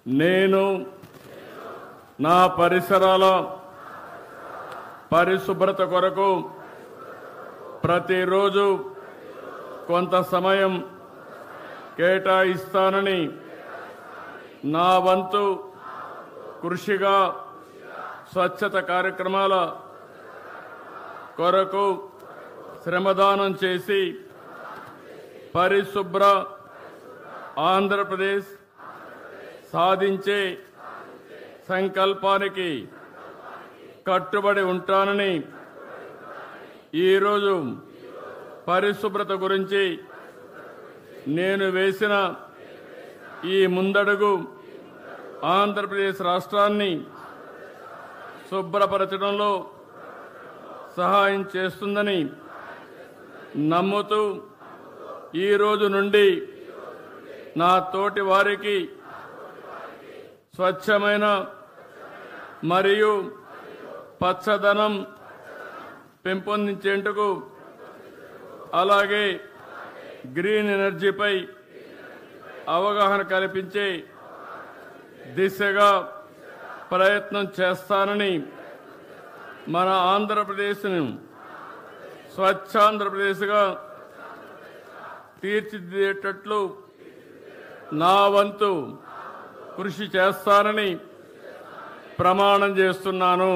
నేను నా పరిసరాల పరిశుభ్రత కొరకు ప్రతిరోజు కొంత సమయం కేటాయిస్తానని నా వంతు కృషిగా స్వచ్ఛత కార్యక్రమాల కొరకు శ్రమదానం చేసి పరిశుభ్ర ఆంధ్రప్రదేశ్ సాధించే సంకల్పానికి కట్టుబడి ఉంటానని ఈరోజు పరిశుభ్రత గురించి నేను వేసిన ఈ ముందడుగు ఆంధ్రప్రదేశ్ రాష్ట్రాన్ని శుభ్రపరచడంలో సహాయం చేస్తుందని నమ్ముతూ ఈ రోజు నుండి నా తోటి వారికి స్వచ్ఛమైన మరియు పచ్చదనం పెంపొందించేందుకు అలాగే గ్రీన్ ఎనర్జీపై అవగాహన కల్పించే దిశగా ప్రయత్నం చేస్తానని మన ఆంధ్రప్రదేశ్ను స్వచ్ఛాంధ్రప్రదేశ్గా తీర్చిదిద్దేటట్లు నా వంతు కృషి చేస్తానని ప్రమాణం చేస్తున్నాను.